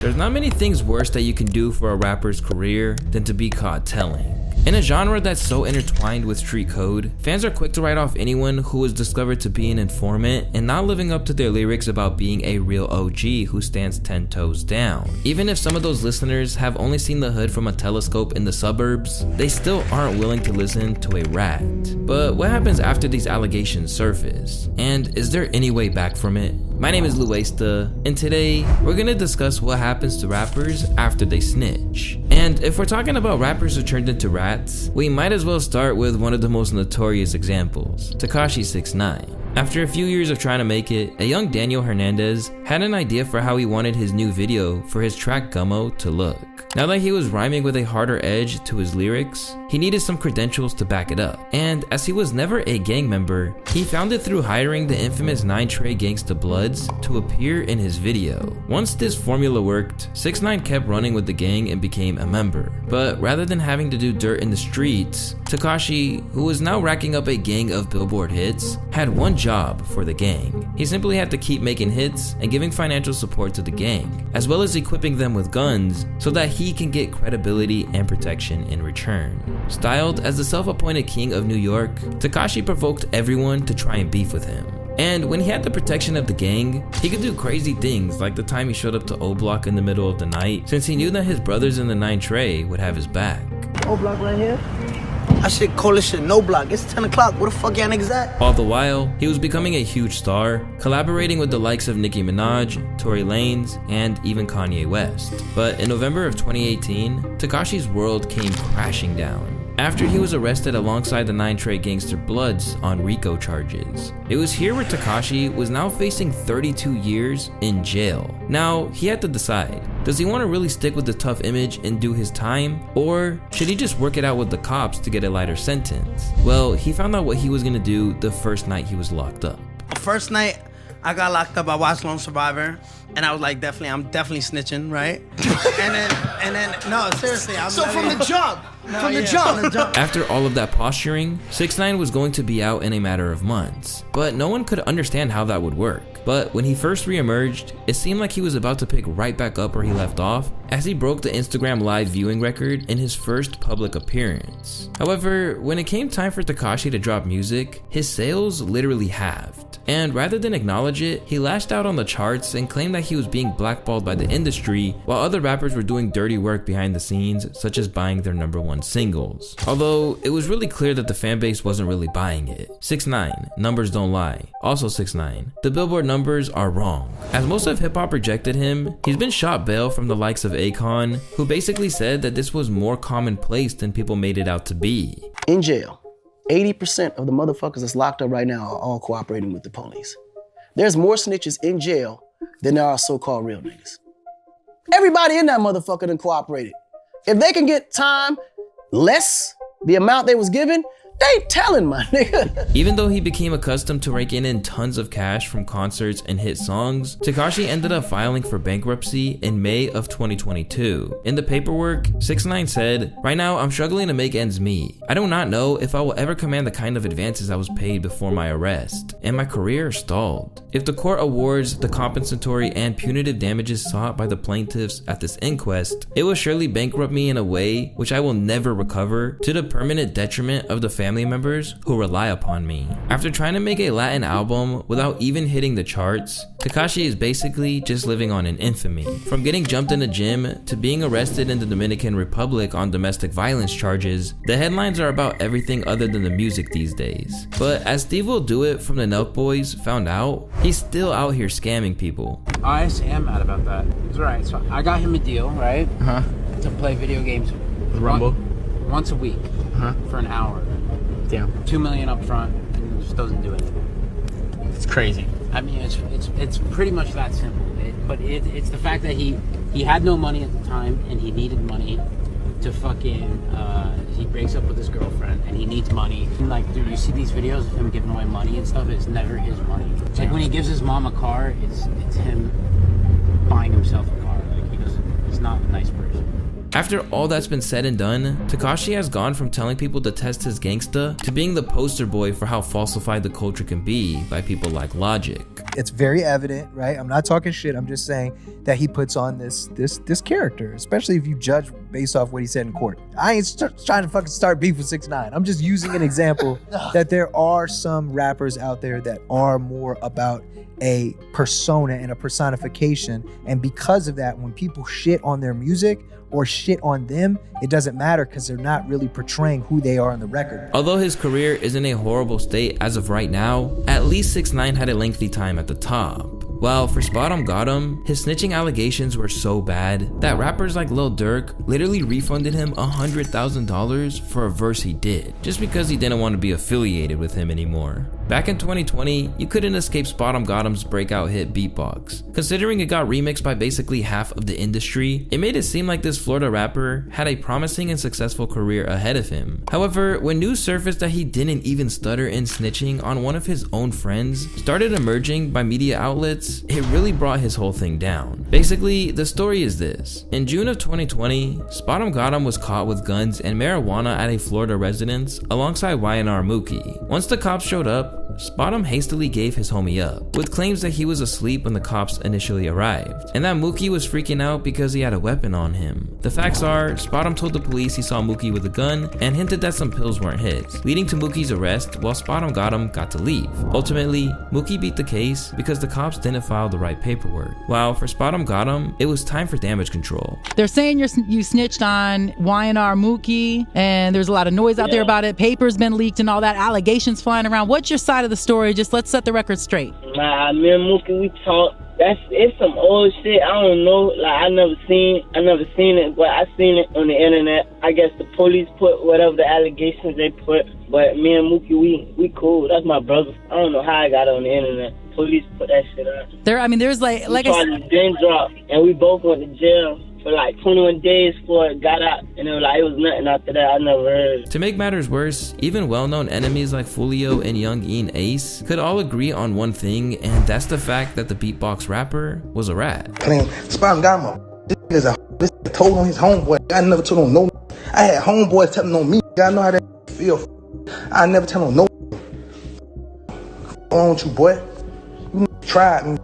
There's not many things worse that you can do for a rapper's career than to be caught telling. In a genre that's so intertwined with street code, fans are quick to write off anyone who is discovered to be an informant and not living up to their lyrics about being a real OG who stands 10 toes down. Even if some of those listeners have only seen the hood from a telescope in the suburbs, they still aren't willing to listen to a rat. But what happens after these allegations surface? And is there any way back from it? My name is Louaista, and today we're gonna discuss what happens to rappers after they snitch. And if we're talking about rappers who turned into rats, we might as well start with one of the most notorious examples, Tekashi 6ix9ine. After a few years of trying to make it, a young Daniel Hernandez had an idea for how he wanted his new video for his track Gummo to look. Now that he was rhyming with a harder edge to his lyrics, he needed some credentials to back it up. And as he was never a gang member, he found it through hiring the infamous 9 Trey Gangsta Bloods to appear in his video. Once this formula worked, 6ix9ine kept running with the gang and became a member. But rather than having to do dirt in the streets, Tekashi, who was now racking up a gang of Billboard hits, had one job for the gang. He simply had to keep making hits and giving financial support to the gang, as well as equipping them with guns so that he can get credibility and protection in return. Styled as the self-appointed king of New York, Tekashi provoked everyone to try and beef with him. And when he had the protection of the gang, he could do crazy things like the time he showed up to O Block in the middle of the night, since he knew that his brothers in the 9 Trey would have his back. O Block right here? I should call this shit no block. It's 10 o'clock. Where the fuck y'all niggas at? All the while, he was becoming a huge star, collaborating with the likes of Nicki Minaj, Tory Lanez, and even Kanye West. But in November of 2018, Tekashi's world came crashing down after he was arrested alongside the 9 Trey Gangster Bloods on RICO charges. It was here where Tekashi was now facing 32 years in jail. Now, he had to decide, does he want to really stick with the tough image and do his time, or should he just work it out with the cops to get a lighter sentence? Well, he found out what he was gonna do the first night he was locked up. First night I got locked up, I watched Lone Survivor, and I was like, I'm definitely snitching, right? and then, no, seriously, I'm so from the jump. From the jump. After all of that posturing, 6ix9ine was going to be out in a matter of months, but no one could understand how that would work. But when he first re-emerged, it seemed like he was about to pick right back up where he left off, as he broke the Instagram live viewing record in his first public appearance. However, when it came time for Tekashi to drop music, his sales literally halved. And rather than acknowledge it, he lashed out on the charts and claimed that he was being blackballed by the industry, while other rappers were doing dirty work behind the scenes, such as buying their #1 singles. Although, it was really clear that the fanbase wasn't really buying it. 6ix9ine, numbers don't lie. Also 6ix9ine, the Billboard numbers are wrong. As most of hip-hop rejected him, he's been shot bail from the likes of Akon, who basically said that this was more commonplace than people made it out to be. In jail, 80% of the motherfuckers that's locked up right now are all cooperating with the police. There's more snitches in jail than there are so-called real niggas. Everybody in that motherfucker done cooperated. If they can get time less the amount they was given, they telling, my nigga. Even though he became accustomed to raking in tons of cash from concerts and hit songs, Tekashi ended up filing for bankruptcy in May of 2022. In the paperwork, 6ix9ine said, "Right now, I'm struggling to make ends meet. I do not know if I will ever command the kind of advances I was paid before my arrest, and my career stalled. If the court awards the compensatory and punitive damages sought by the plaintiffs at this inquest, it will surely bankrupt me in a way which I will never recover, to the permanent detriment of the family members who rely upon me." After trying to make a Latin album without even hitting the charts, Tekashi is basically just living on an infamy. From getting jumped in a gym to being arrested in the Dominican Republic on domestic violence charges, the headlines are about everything other than the music these days. But as Steve Will Do It from the Nelk Boys found out, he's still out here scamming people. I am mad about that. It's right. So I got him a deal, right? To play video games with Rumble once a week for an hour. Damn. $2 million up front, and it just doesn't do anything. It's crazy. I mean, it's pretty much that simple. It's the fact that he had no money at the time, and he needed money to fucking. He breaks up with his girlfriend, and he needs money. And like, dude, you see these videos of him giving away money and stuff. It's never his money. It's like when he gives his mom a car, it's him buying himself a car. Like he's not a nice person. After all that's been said and done, Tekashi has gone from telling people to test his gangsta to being the poster boy for how falsified the culture can be by people like Logic. It's very evident, right? I'm not talking shit. I'm just saying that he puts on this character, especially if you judge based off what he said in court. I ain't trying to fucking start beef with 6ix9ine. I'm just using an example that there are some rappers out there that are more about a persona and a personification. And because of that, when people shit on their music or shit on them, it doesn't matter because they're not really portraying who they are on the record. Although his career is in a horrible state as of right now, at least 6ix9ine had a lengthy time at the top. While for Spot 'em Got 'em, his snitching allegations were so bad that rappers like Lil Durk literally refunded him $100,000 for a verse he did, just because he didn't want to be affiliated with him anymore. Back in 2020, you couldn't escape Spot 'em Got 'em's breakout hit Beatbox. Considering it got remixed by basically half of the industry, it made it seem like this Florida rapper had a promising and successful career ahead of him. However, when news surfaced that he didn't even stutter in snitching on one of his own friends started emerging by media outlets, it really brought his whole thing down. Basically, the story is this. In June of 2020, Spot 'em Got 'em was caught with guns and marijuana at a Florida residence alongside Y&R Mookie. Once the cops showed up, Spot 'em hastily gave his homie up, with claims that he was asleep when the cops initially arrived, and that Mookie was freaking out because he had a weapon on him. The facts are, Spot 'em told the police he saw Mookie with a gun and hinted that some pills weren't his, leading to Mookie's arrest while Spot 'em Got 'em got to leave. Ultimately, Mookie beat the case because the cops didn't file the right paperwork. While for Spot 'em Got 'em, it was time for damage control. They're saying you snitched on Y&R Mookie, and there's a lot of noise out there about it. Papers been leaked and all that, allegations flying around. What's your side of the story? Just let's set the record straight. Nah, me and Mookie, we talk. It's some old shit. I don't know. Like I never seen it, but I seen it on the internet. I guess the police put whatever the allegations they put. But me and Mookie, we cool. That's my brother. I don't know how I got it on the internet. Police put that shit up. There's like charges been dropped, and we both went to jail for like 21 days before it got out, and it was nothing after that. I never heard. To make matters worse, even well-known enemies like Fulio and Young E and Ace could all agree on one thing, and that's the fact that the beatbox rapper was a rat. Playing Spot 'em Got 'em. This nigga told on his homeboy. I never told on no. I had homeboys telling on me. I know how that feel. I never tell on no. On you, boy. You tried me.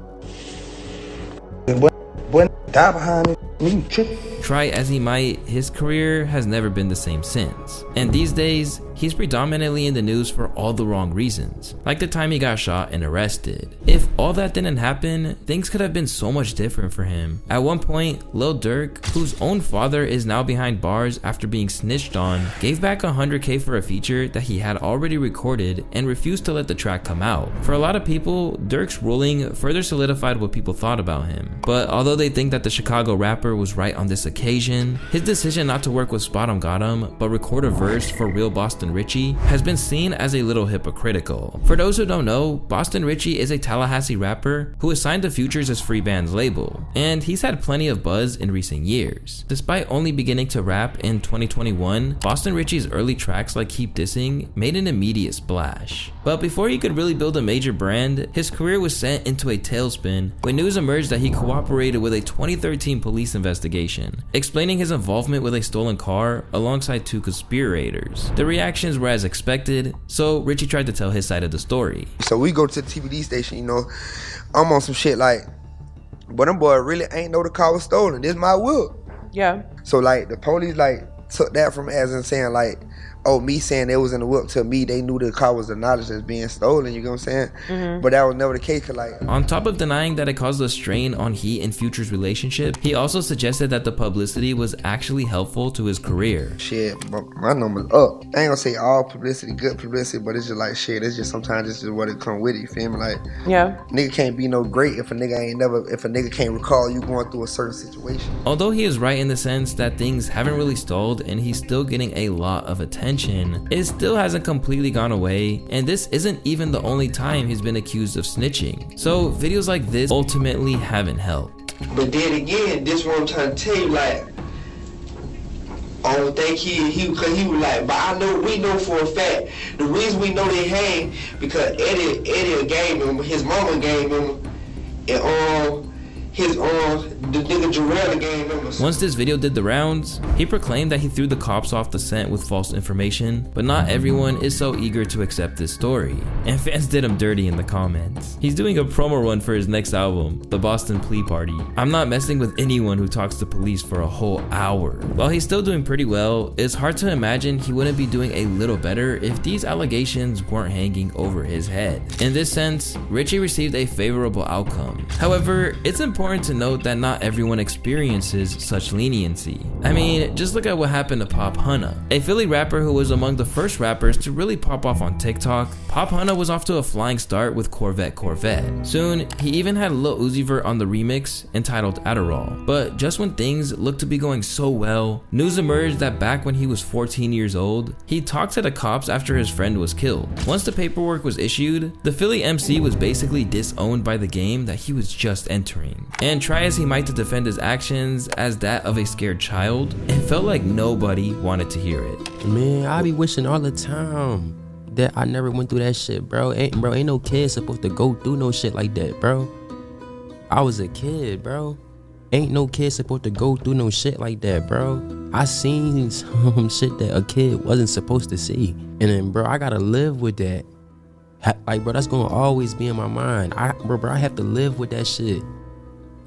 Boy, die behind me. You tripping. Try as he might, his career has never been the same since. And these days, he's predominantly in the news for all the wrong reasons, like the time he got shot and arrested. If all that didn't happen, things could have been so much different for him. At one point, Lil Durk, whose own father is now behind bars after being snitched on, gave back $100K for a feature that he had already recorded and refused to let the track come out. For a lot of people, Durk's ruling further solidified what people thought about him. But although they think that the Chicago rapper was right on this occasion, his decision not to work with Spot 'em Got 'em but record a verse for real Boston Richie has been seen as a little hypocritical. For those who don't know, Boston Richie is a Tallahassee rapper who is signed to Futures' Free Band's label, and he's had plenty of buzz in recent years. Despite only beginning to rap in 2021, Boston Richie's early tracks like Keep Dissing made an immediate splash. But before he could really build a major brand, his career was sent into a tailspin when news emerged that he cooperated with a 2013 police investigation, explaining his involvement with a stolen car alongside two conspirators. The reactions were as expected, so Richie tried to tell his side of the story. So we go to the TVD station, I'm on some shit like, but them boy really ain't know the car was stolen. This my whip. Yeah. So like the police took that from as in saying like, oh, me saying it was in the whip to me, they knew the car was acknowledged as being stolen, you know what I'm saying? Mm-hmm. But that was never the case, on top of denying that it caused a strain on he and Future's relationship, he also suggested that the publicity was actually helpful to his career. Shit, my number's up. I ain't gonna say all publicity, good publicity, but it's just like shit, it's just sometimes it's just what it come with it, you feel me? Like, yeah, nigga can't be no great if a nigga can't recall you going through a certain situation. Although he is right in the sense that things haven't really stalled and he's still getting a lot of attention, it still hasn't completely gone away, and this isn't even the only time he's been accused of snitching. So videos like this ultimately haven't helped. But then again, this what I'm trying to tell you, like, I don't think he was like, but we know for a fact, the reason we know they hang, because Eddie gave him, his mama gave him, and his the nigga Jarrell the gang members. Once this video did the rounds, he proclaimed that he threw the cops off the scent with false information, but not everyone is so eager to accept this story, and fans did him dirty in the comments. He's doing a promo run for his next album, The Boston Plea Party. I'm not messing with anyone who talks to police for a whole hour. While he's still doing pretty well, it's hard to imagine he wouldn't be doing a little better if these allegations weren't hanging over his head. In this sense, Richie received a favorable outcome. However, it's important to note that not everyone experiences such leniency. I mean, just look at what happened to Pop Hunna, a Philly rapper who was among the first rappers to really pop off on TikTok. Pop Hunna was off to a flying start with Corvette. Soon, he even had Lil Uzi Vert on the remix entitled Adderall. But just when things looked to be going so well, news emerged that back when he was 14 years old, he talked to the cops after his friend was killed. Once the paperwork was issued, the Philly MC was basically disowned by the game that he was just entering. And try as he might to defend his actions as that of a scared child, it felt like nobody wanted to hear it. Man, I be wishing all the time that I never went through that shit, bro. Ain't no kid supposed to go through no shit like that, bro. I was a kid, bro. Ain't no kid supposed to go through no shit like that, bro. I seen some shit that a kid wasn't supposed to see. And then, bro, I gotta live with that. Like, bro, that's gonna always be in my mind. Bro, I have to live with that shit.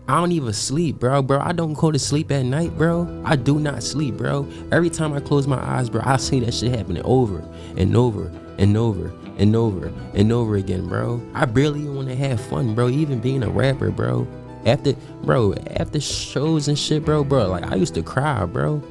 I don't even sleep, bro. I don't go to sleep at night, bro. I do not sleep, bro. Every time I close my eyes, bro, I see that shit happening over and over and over and over and over again, bro. I barely even want to have fun, bro. Even being a rapper, bro. After shows and shit, bro, like I used to cry, bro.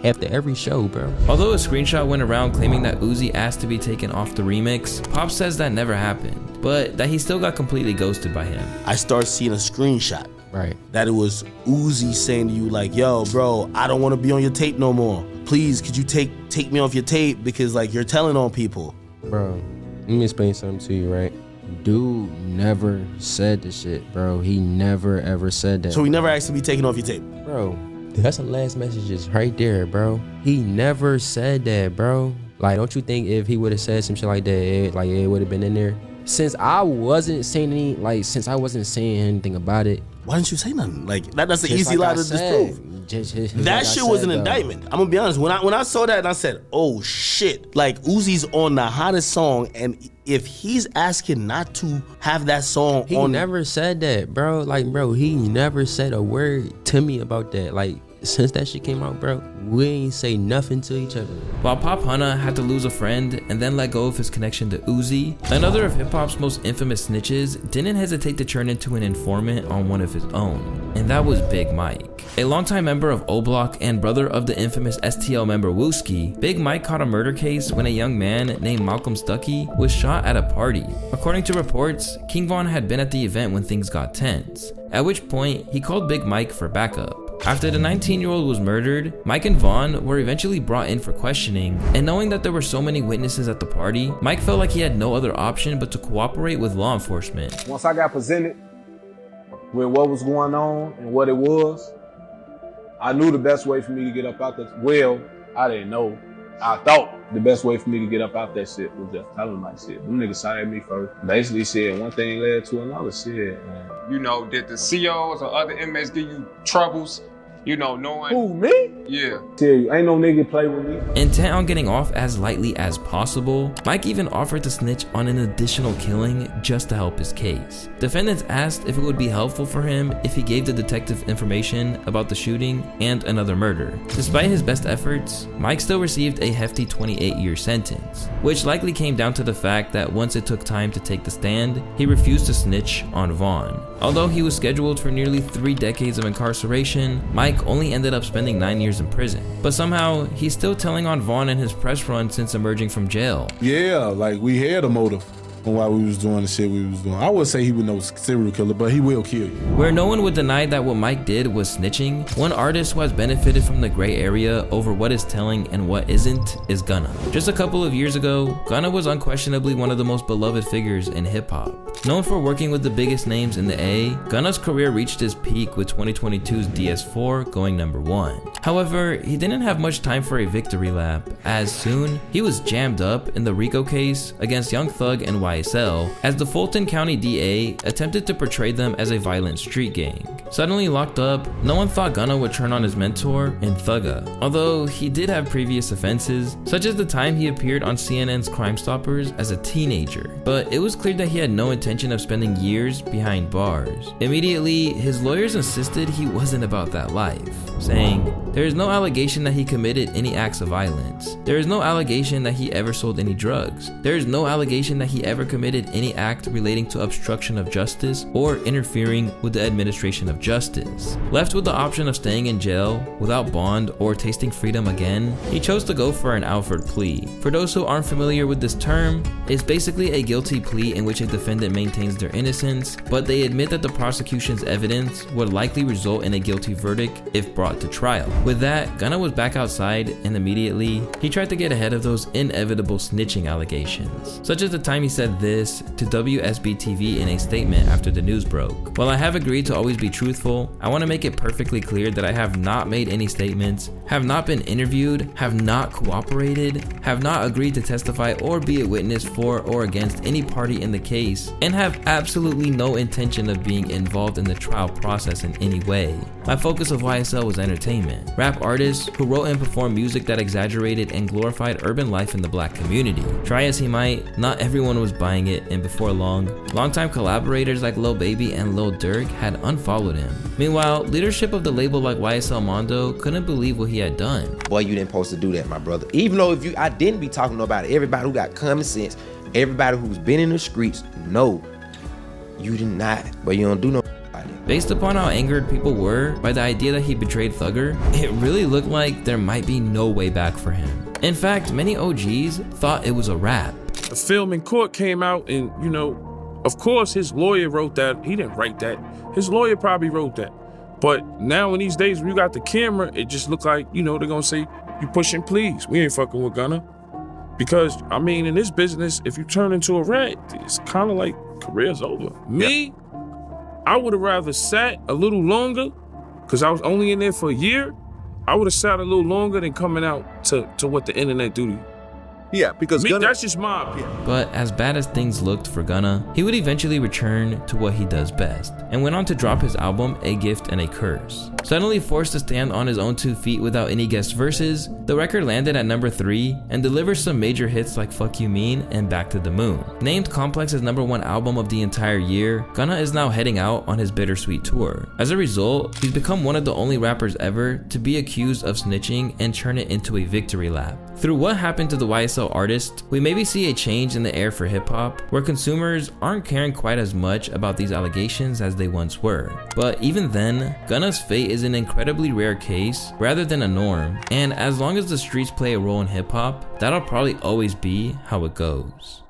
After every show, bro. Although a screenshot went around claiming that Uzi asked to be taken off the remix, Pop says that never happened, but that he still got completely ghosted by him. I start seeing a screenshot. Right. That it was Uzi saying to you like, yo, bro, I don't want to be on your tape no more. Please, could you take me off your tape because like you're telling on people. Bro, let me explain something to you, right? Dude never said the shit, bro. He never ever said that. So he never asked to be taken off your tape? Bro, that's the last messages right there, bro. He never said that, bro. Like, don't you think if he would have said some shit like that, it would have been in there? Since I wasn't saying anything about it. Why didn't you say nothing? Like that's an easy lie to disprove. That shit was an indictment. I'm gonna be honest. When I saw that and I said, oh shit, like Uzi's on the hottest song, and if he's asking not to have that song he never said that, bro. Like, bro, he never said a word to me about that. Like, since that shit came out, bro, we ain't say nothing to each other. While Pop Hunna had to lose a friend and then let go of his connection to Uzi, another of hip-hop's most infamous snitches didn't hesitate to turn into an informant on one of his own, and that was Big Mike. A longtime member of O-Block and brother of the infamous STL member Wooski, Big Mike caught a murder case when a young man named Malcolm Stuckey was shot at a party. According to reports, King Von had been at the event when things got tense, at which point he called Big Mike for backup. After the 19-year-old was murdered, Mike and Vaughn were eventually brought in for questioning, and knowing that there were so many witnesses at the party, Mike felt like he had no other option but to cooperate with law enforcement. Once I got presented with what was going on and what it was, I knew the best way for me to get up out that, well, I didn't know. I thought the best way for me to get up out that shit was just tell them like shit. Them niggas shot at me first. Basically shit, one thing led to another shit. Man. You know, did the COs or other inmates give you troubles? You know, knowing... Who, me? Yeah. Tell you, ain't no nigga play with me. Intent on getting off as lightly as possible, Mike even offered to snitch on an additional killing just to help his case. Defendants asked if it would be helpful for him if he gave the detective information about the shooting and another murder. Despite his best efforts, Mike still received a hefty 28-year sentence, which likely came down to the fact that once it took time to take the stand, he refused to snitch on Vaughn. Although he was scheduled for nearly 3 decades of incarceration, Mike only ended up spending 9 years in prison. But somehow, he's still telling on Vaughn in his press run since emerging from jail. Yeah, like we had a motive on why we was doing the shit we was doing. I would say he was no serial killer, but he will kill you. Where no one would deny that what Mike did was snitching, one artist who has benefited from the gray area over what is telling and what isn't is Gunna. Just a couple of years ago, Gunna was unquestionably one of the most beloved figures in hip-hop. Known for working with the biggest names in the A, Gunna's career reached its peak with 2022's DS4 going #1. However, he didn't have much time for a victory lap, as soon he was jammed up in the RICO case against Young Thug and Louaista. YSL, as the Fulton County DA attempted to portray them as a violent street gang. Suddenly locked up, no one thought Gunna would turn on his mentor in Thugga, although he did have previous offenses, such as the time he appeared on CNN's Crime Stoppers as a teenager, but it was clear that he had no intention of spending years behind bars. Immediately, his lawyers insisted he wasn't about that life, saying, "There is no allegation that he committed any acts of violence. There is no allegation that he ever sold any drugs. There is no allegation that he ever committed any act relating to obstruction of justice or interfering with the administration of justice." Left with the option of staying in jail without bond or tasting freedom again, he chose to go for an Alford plea. For those who aren't familiar with this term, it's basically a guilty plea in which a defendant maintains their innocence, but they admit that the prosecution's evidence would likely result in a guilty verdict if brought to trial. With that, Gunna was back outside, and immediately, he tried to get ahead of those inevitable snitching allegations, such as the time he said this to WSB-TV in a statement after the news broke. "While I have agreed to always be truthful, I want to make it perfectly clear that I have not made any statements, have not been interviewed, have not cooperated, have not agreed to testify or be a witness for or against any party in the case, and have absolutely no intention of being involved in the trial process in any way. My focus of YSL was entertainment. Rap artists who wrote and performed music that exaggerated and glorified urban life in the black community. Try as he might, not everyone was buying it, and before long, longtime collaborators like Lil Baby and Lil Durk had unfollowed him. Meanwhile, leadership of the label like YSL Mondo couldn't believe what he had done. Boy, you didn't supposed to do that, my brother. Even though I didn't be talking about it. Everybody who got common sense, everybody who's been in the streets, no, you did not. But you don't do no. Based upon how angered people were by the idea that he betrayed Thugger, it really looked like there might be no way back for him. In fact, many OGs thought it was a wrap. The film in court came out and, of course his lawyer wrote that. He didn't write that. His lawyer probably wrote that. But now in these days when you got the camera, it just look like, they're gonna say, you pushing please. We ain't fucking with Gunna. Because, in this business, if you turn into a rat, it's kind of like career's over. Me, I would have rather sat a little longer, because I was only in there for a year. I would have sat a little longer than coming out to what the internet do to you. Yeah, because Gunna, that's just my opinion. But as bad as things looked for Gunna, he would eventually return to what he does best, and went on to drop his album A Gift and a Curse. Suddenly forced to stand on his own 2 feet without any guest verses, the record landed at number 3 and delivers some major hits like Fuck You Mean and Back to the Moon. Named Complex's #1 album of the entire year, Gunna is now heading out on his Bittersweet tour. As a result, he's become one of the only rappers ever to be accused of snitching and turn it into a victory lap. Through what happened to the YSL artist, we maybe see a change in the air for hip-hop, where consumers aren't caring quite as much about these allegations as they once were. But even then, Gunna's fate is an incredibly rare case rather than a norm, and as long as the streets play a role in hip-hop, that'll probably always be how it goes.